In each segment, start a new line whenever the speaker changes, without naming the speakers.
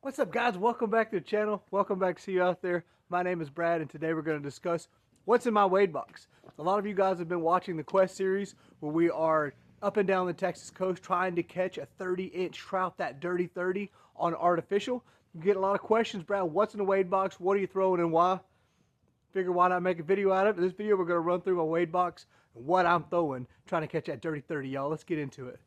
What's up, guys? Welcome back to the channel. Welcome back to see you out there. My name is Brad, and today we're going to discuss what's in my wade box. A lot of you guys have been watching the Quest series where we are up and down the Texas coast trying to catch a 30-inch trout, that dirty 30, on artificial. You get a lot of questions, Brad, what's in the wade box? What are you throwing and why? Figure why not make a video out of it. In this video, we're going to run through my wade box and what I'm throwing, trying to catch that dirty 30, y'all. Let's get into it.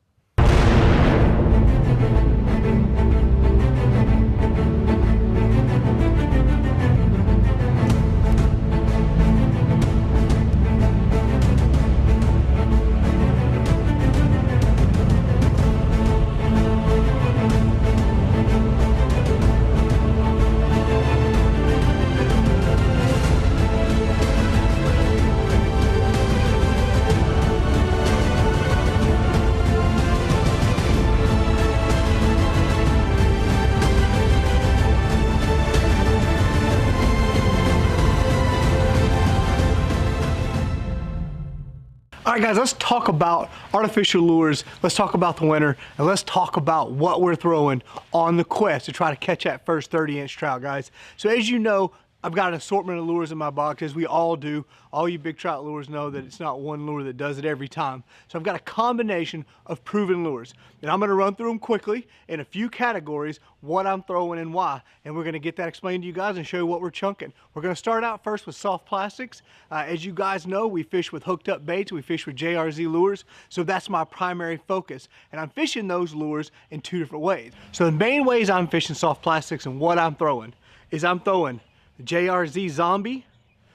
All right, guys, let's talk about artificial lures. Let's talk about the winter, and let's talk about what we're throwing on the Quest to try to catch that first 30-inch trout, guys. So as you know, I've got an assortment of lures in my box, as we all do. All you big trout lures know that it's not one lure that does it every time. So I've got a combination of proven lures. And I'm going to run through them quickly in a few categories, what I'm throwing and why. And we're going to get that explained to you guys and show you what we're chunking. We're going to start out first with soft plastics. As you guys know, we fish with hooked up baits. We fish with JRZ lures. So that's my primary focus. And I'm fishing those lures in two different ways. So the main ways I'm fishing soft plastics and what I'm throwing is I'm throwing JRZ Zombie,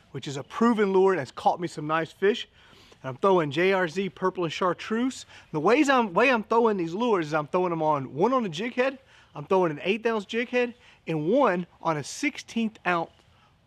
which is a proven lure that's caught me some nice fish. And I'm throwing JRZ Purple and Chartreuse. The way I'm throwing these lures is I'm throwing them on one on a jig head, I'm throwing an 1/8 ounce jig head, and one on a 1/16 ounce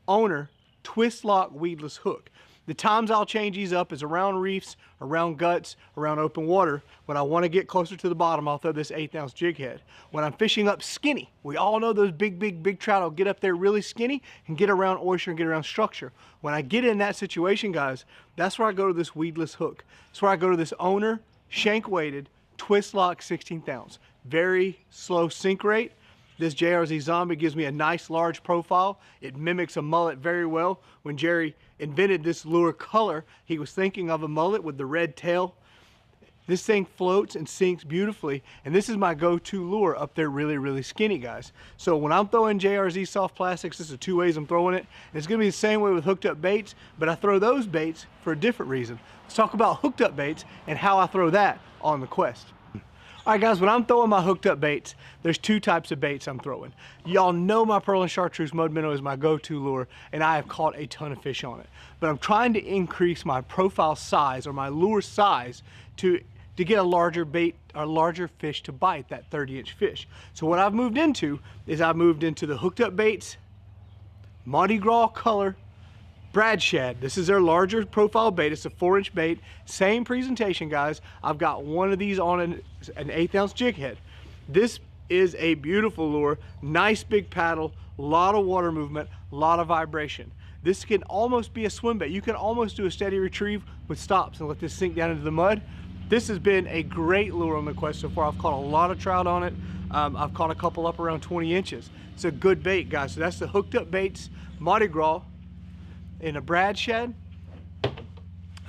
owner twist lock weedless hook. The times I'll change these up is around reefs, around guts, around open water. When I want to get closer to the bottom, I'll throw this 1/8 ounce jig head. When I'm fishing up skinny, we all know those big trout will get up there really skinny and get around oyster and get around structure. When I get in that situation, guys, that's where I go to this weedless hook. That's where I go to this owner, shank weighted, twist lock 1/16 ounce. Very slow sink rate. This JRZ Zombie gives me a nice large profile. It mimics a mullet very well. When Jerry invented this lure color, he was thinking of a mullet with the red tail. This thing floats and sinks beautifully, and this is my go-to lure up there really skinny, guys. So when I'm throwing JRZ soft plastics, this is two ways I'm throwing it. And it's gonna be the same way with hooked up baits, but I throw those baits for a different reason. Let's talk about hooked up baits and how I throw that on the Quest. All right, guys, when I'm throwing my hooked up baits, there's two types of baits I'm throwing. Y'all know my Pearl and Chartreuse mud minnow is my go-to lure, and I have caught a ton of fish on it. But I'm trying to increase my profile size or my lure size to get a larger bait or larger fish to bite, that 30-inch fish. So what I've moved into is I've moved into the hooked up baits, Mardi Gras color, Brad Shad. This is their larger profile bait. It's a 4-inch bait. Same presentation, guys. I've got one of these on an 1/8 ounce jig head. This is a beautiful lure. Nice big paddle, a lot of water movement, a lot of vibration. This can almost be a swim bait. You can almost do a steady retrieve with stops and let this sink down into the mud. This has been a great lure on the Quest so far. I've caught a lot of trout on it. I've caught a couple up around 20 inches. It's a good bait, guys. So that's the hooked up baits, Mardi Gras, in a Brad Shad.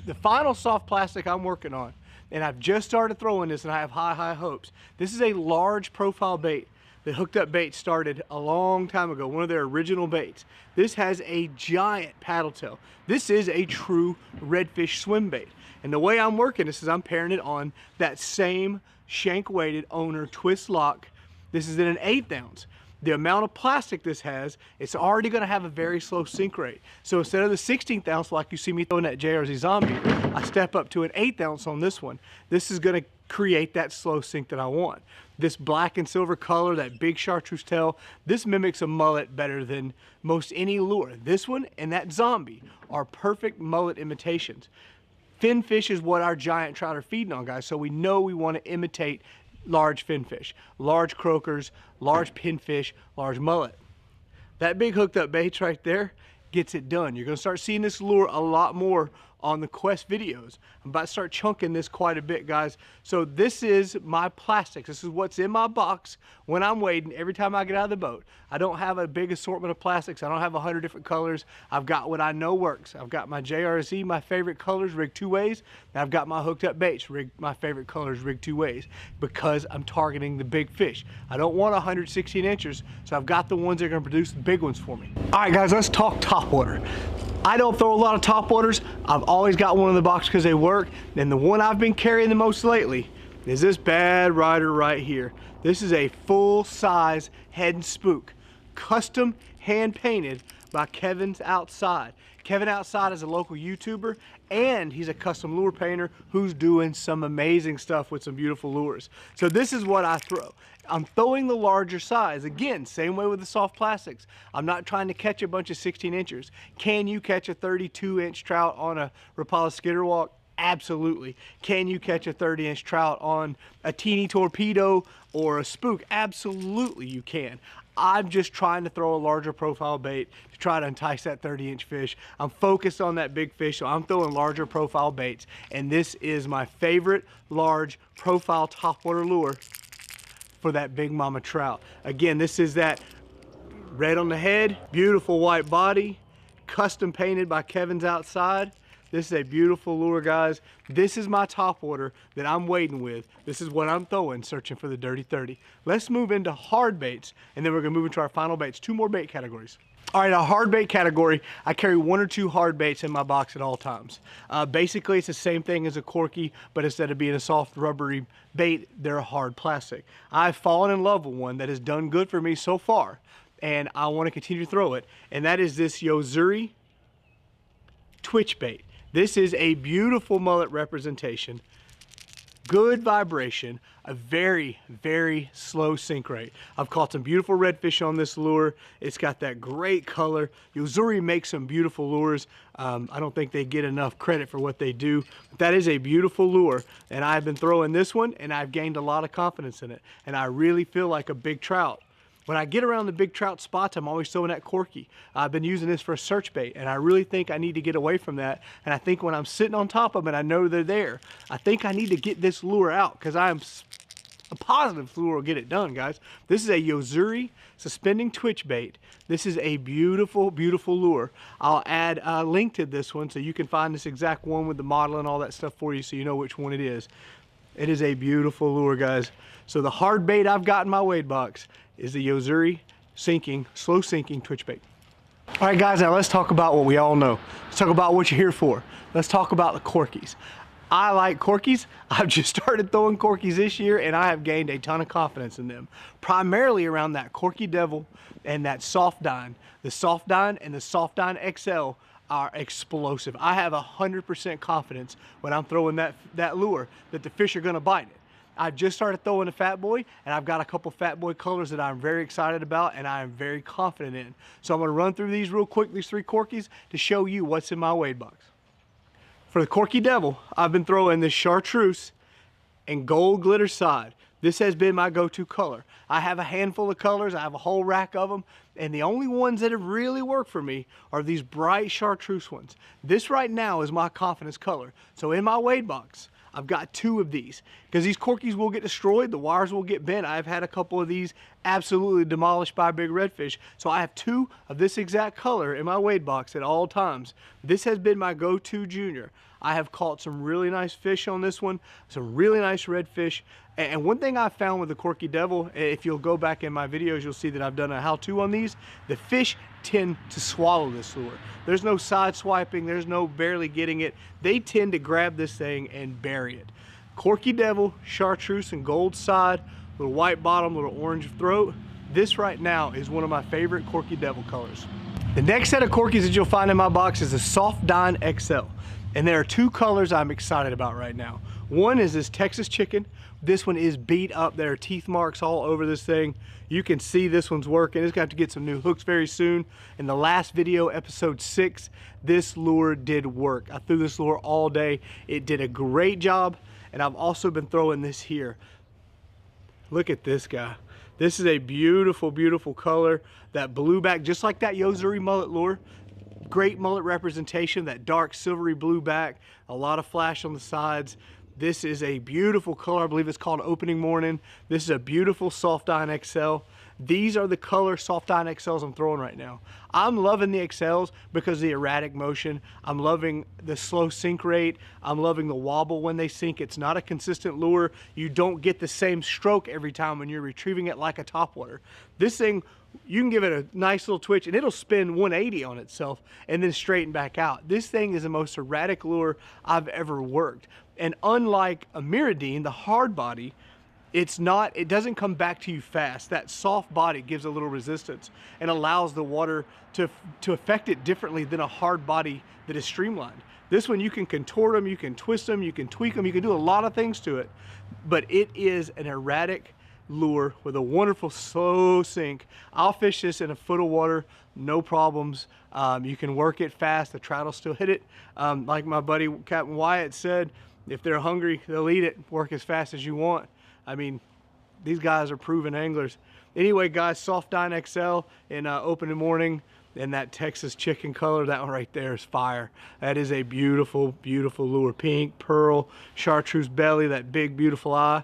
The final soft plastic I'm working on, and I've just started throwing this and I have high hopes. This is a large profile bait. The hooked up bait started a long time ago, one of their original baits. This has a giant paddle tail. This is a true redfish swim bait. And the way I'm working this is I'm pairing it on that same shank weighted owner twist lock. This is in an 1/8 ounce. The amount of plastic this has, it's already going to have a very slow sink rate. So instead of the 1/16 ounce like you see me throwing that JRZ Zombie, I step up to an 1/8 ounce on this one. This is going to create that slow sink that I want. This black and silver color, that big chartreuse tail, this mimics a mullet better than most any lure. This one and that Zombie are perfect mullet imitations. Fin fish is what our giant trout are feeding on, guys, so we know we want to imitate large finfish, large croakers, large pinfish, large mullet. That big hooked up bait right there gets it done. You're going to start seeing this lure a lot more on the Quest videos. I'm about to start chunking this quite a bit, guys. So this is my plastics. This is what's in my box when I'm wading every time I get out of the boat. I don't have a big assortment of plastics. I don't have 100 different colors. I've got what I know works. I've got my JRZ, my favorite colors, rigged 2 ways. And I've got my hooked up baits, rigged, my favorite colors, rigged 2 ways, because I'm targeting the big fish. I don't want 116 inches, so I've got the ones that are gonna produce the big ones for me. All right, guys, let's talk topwater. I don't throw a lot of topwaters. I've always got one in the box because they work. And the one I've been carrying the most lately is this bad rider right here. This is a full-size head and spook, custom hand painted by Kevin's Outside. Kevin Outside is a local YouTuber, and he's a custom lure painter who's doing some amazing stuff with some beautiful lures. So this is what I throw. I'm throwing the larger size. Again, same way with the soft plastics. I'm not trying to catch a bunch of 16 inchers. Can you catch a 32-inch trout on a Rapala skitterwalk? Absolutely. Can you catch a 30-inch trout on a teeny torpedo or a spook? Absolutely you can. I'm just trying to throw a larger profile bait to try to entice that 30-inch fish. I'm focused on that big fish, so I'm throwing larger profile baits. And this is my favorite large profile topwater lure for that big mama trout. Again, this is that red on the head, beautiful white body, custom painted by Kevin's Outside. This is a beautiful lure, guys. This is my topwater that I'm wading with. This is what I'm throwing, searching for the dirty 30. Let's move into hard baits, and then we're gonna move into our final baits. 2 more bait categories. All right, a hard bait category, I carry 1 or 2 hard baits in my box at all times. Basically, it's the same thing as a Corky, but instead of being a soft rubbery bait, they're a hard plastic. I've fallen in love with one that has done good for me so far, and I want to continue to throw it, and that is this Yozuri twitch bait. This is a beautiful mullet representation, good vibration, a very, very slow sink rate. I've caught some beautiful redfish on this lure. It's got that great color. Yozuri makes some beautiful lures. I don't think they get enough credit for what they do. But that is a beautiful lure, and I've been throwing this one, and I've gained a lot of confidence in it, and I really feel like a big trout. When I get around the big trout spots, I'm always throwing that Corky. I've been using this for a search bait, and I really think I need to get away from that. And I think when I'm sitting on top of them, I know they're there. I think I need to get this lure out, because I'm a positive lure will get it done, guys. This is a Yozuri suspending twitch bait. This is a beautiful, beautiful lure. I'll add a link to this one so you can find this exact one with the model and all that stuff for you, so you know which one it is. It is a beautiful lure, guys. So the hard bait I've got in my wade box is the Yozuri sinking, slow sinking twitch bait. All right, guys, now let's talk about what we all know. Let's talk about what you're here for. Let's talk about the Corkies. I like Corkies. I've just started throwing Corkies this year, and I have gained a ton of confidence in them, primarily around that Corky Devil and that Soft-Dine. The Soft-Dine and the Soft-Dine XL are explosive. I have 100% confidence when I'm throwing that lure that the fish are gonna bite it. I've just started throwing a Fat Boy, and I've got a couple Fat Boy colors that I'm very excited about and I am very confident in. So I'm gonna run through these real quick, these 3 Corkies, to show you what's in my wade box. For the Corky Devil, I've been throwing this chartreuse and gold glitter side. This has been my go-to color. I have a handful of colors, I have a whole rack of them, and the only ones that have really worked for me are these bright chartreuse ones. This right now is my confidence color. So in my wade box, I've got 2 of these, because these Corkies will get destroyed, the wires will get bent. I've had a couple of these absolutely demolished by big redfish. So I have 2 of this exact color in my wade box at all times. This has been my go-to junior. I have caught some really nice fish on this one, some really nice redfish. And one thing I found with the Corky Devil, if you'll go back in my videos, you'll see that I've done a how-to on these. The fish tend to swallow this lure. There's no side swiping, there's no barely getting it. They tend to grab this thing and bury it. Corky Devil, chartreuse and gold side, little white bottom, little orange throat. This right now is one of my favorite Corky Devil colors. The next set of Corkies that you'll find in my box is the Soft-Dine XL. And there are 2 colors I'm excited about right now. One is this Texas Chicken. This one is beat up. There are teeth marks all over this thing. You can see this one's working. It's got to get some new hooks very soon. In the last video, episode 6, this lure did work. I threw this lure all day. It did a great job. And I've also been throwing this here. Look at this guy. This is a beautiful, beautiful color. That blue back, just like that Yozuri mullet lure. Great mullet representation, that dark silvery blue back, a lot of flash on the sides. This is a beautiful color. I believe it's called Opening Morning. This is a beautiful Soft Dine XL. These are the color Soft Dine XLs I'm throwing right now. I'm loving the XLs because of the erratic motion. I'm loving the slow sink rate. I'm loving the wobble when they sink. It's not a consistent lure. You don't get the same stroke every time when you're retrieving it like a topwater. This thing, you can give it a nice little twitch and it'll spin 180 on itself and then straighten back out. This thing is the most erratic lure I've ever worked. And unlike a Miradine, the hard body, it doesn't come back to you fast. That soft body gives a little resistance and allows the water to affect it differently than a hard body that is streamlined. This one, you can contort them, you can twist them, you can tweak them, you can do a lot of things to it, but it is an erratic lure with a wonderful slow sink. I'll fish this in a foot of water, no problems. You can work it fast, the trout will still hit it. Like my buddy Captain Wyatt said, if they're hungry, they'll eat it. Work as fast as you want. I mean, these guys are proven anglers. Anyway, guys, Soft Dine XL in Opening Morning, and that Texas chicken color, that one right there is fire. That is a beautiful, beautiful lure. Pink, pearl, chartreuse belly, that big, beautiful eye.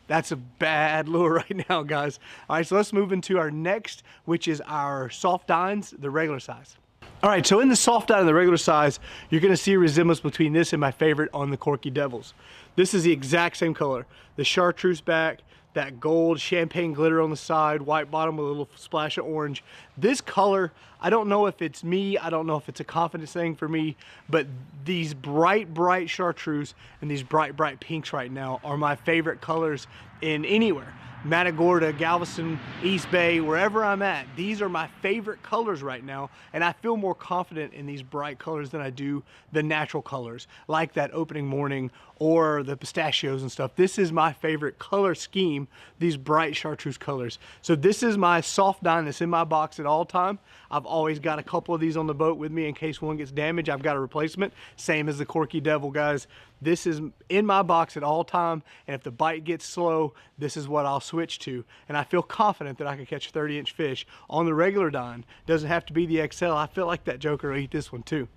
That's a bad lure right now, guys. All right, so let's move into our next, which is our Soft Dines, the regular size. All right, so in the Soft Dine and the regular size, you're gonna see a resemblance between this and my favorite on the Corky Devils. This is the exact same color. The chartreuse back, that gold champagne glitter on the side, white bottom with a little splash of orange. This color, I don't know if it's me, I don't know if it's a confidence thing for me, but these bright, bright chartreuse and these bright, bright pinks right now are my favorite colors in anywhere. Matagorda, Galveston, East Bay, wherever I'm at, these are my favorite colors right now, and I feel more confident in these bright colors than I do the natural colors, like that Opening Morning or the pistachios and stuff. This is my favorite color scheme, these bright chartreuse colors. So this is my Soft Dine that's in my box at all time. I've always got a couple of these on the boat with me in case one gets damaged. I've got a replacement, same as the Corky Devil, guys. This is in my box at all time, and if the bite gets slow, this is what I'll switch to. And I feel confident that I can catch a 30-inch fish on the regular Dine. Doesn't have to be the XL. I feel like that joker will eat this one too.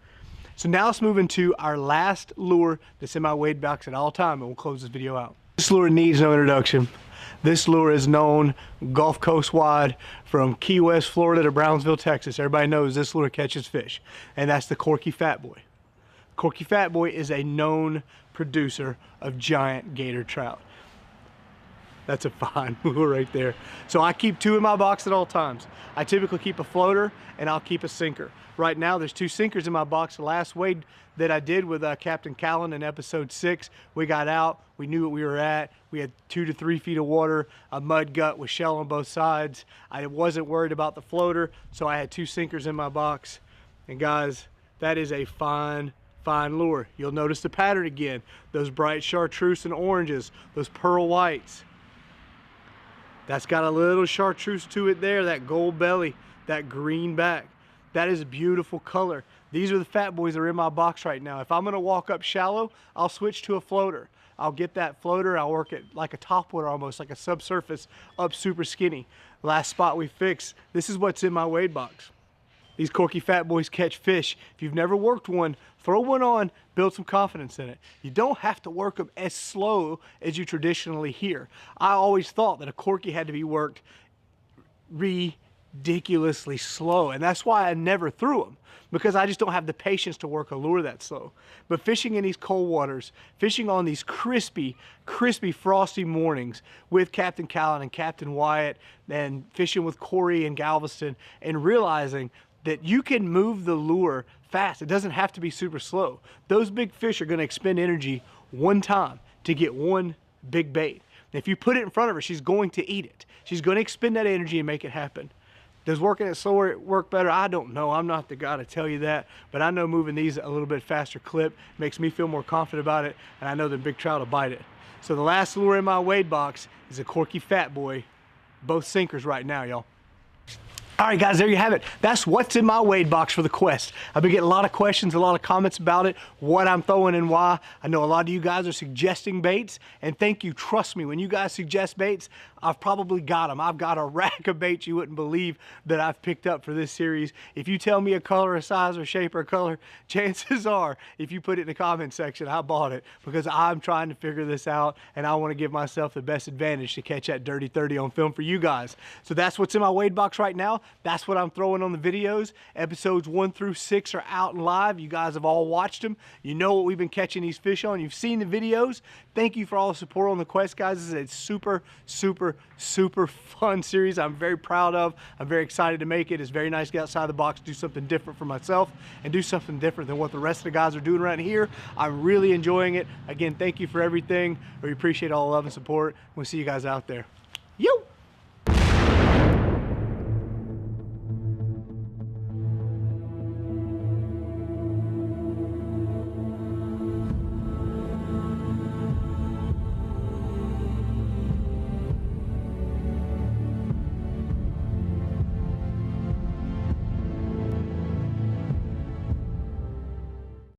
So now let's move into our last lure that's in my weight box at all time, and we'll close this video out. This lure needs no introduction. This lure is known Gulf Coast wide from Key West, Florida to Brownsville, Texas. Everybody knows this lure catches fish, and that's the Corky Fat Boy. Corky Fat Boy is a known producer of giant gator trout. That's a fine lure right there. So I keep two in my box at all times. I typically keep a floater and I'll keep a sinker. Right now there's two sinkers in my box. The last wade that I did with Captain Callan in episode 6, we got out, we knew what we were at. We had 2 to 3 feet of water, a mud gut with shell on both sides. I wasn't worried about the floater, so I had 2 sinkers in my box. And guys, that is a fine lure. You'll notice the pattern again. Those bright chartreuse and oranges, those pearl whites. That's got a little chartreuse to it there, that gold belly, that green back. That is a beautiful color. These are the Fat Boys that are in my box right now. If I'm gonna walk up shallow, I'll switch to a floater. I'll get that floater, I'll work it like a topwater almost, like a subsurface up super skinny. Last spot we fixed, this is what's in my wade box. These Corky Fat Boys catch fish. If you've never worked one, throw one on, build some confidence in it. You don't have to work them as slow as you traditionally hear. I always thought that a Corky had to be worked ridiculously slow, and that's why I never threw them, because I just don't have the patience to work a lure that slow. But fishing in these cold waters, fishing on these crispy, frosty mornings with Captain Callan and Captain Wyatt, and fishing with Corey in Galveston, and realizing that you can move the lure fast. It doesn't have to be super slow. Those big fish are gonna expend energy one time to get one big bait. And if you put it in front of her, she's going to eat it. She's gonna expend that energy and make it happen. Does working it slower work better? I don't know. I'm not the guy to tell you that, but I know moving these at a little bit faster clip makes me feel more confident about it, and I know the big trout will bite it. So the last lure in my wade box is a Corky Fat Boy. Both sinkers right now, y'all. All right, guys, there you have it. That's what's in my wade box for the Quest. I've been getting a lot of questions, a lot of comments about it, what I'm throwing and why. I know a lot of you guys are suggesting baits, and thank you. Trust me, when you guys suggest baits, I've probably got them. I've got a rack of baits you wouldn't believe that I've picked up for this series. If you tell me a color, a size, or shape, or color, chances are, if you put it in the comment section, I bought it, because I'm trying to figure this out, and I want to give myself the best advantage to catch that dirty 30 on film for you guys. So that's what's in my wade box right now. That's what I'm throwing on the videos. Episodes 1 through 6 are out and live. You guys have all watched them. You know what we've been catching these fish on. You've seen the videos. Thank you for all the support on the Quest, guys. This is a super, super, super fun series I'm very proud of. I'm very excited to make it. It's very nice to get outside the box, do something different for myself, and do something different than what the rest of the guys are doing around here. I'm really enjoying it. Again, thank you for everything. We appreciate all the love and support. We'll see you guys out there.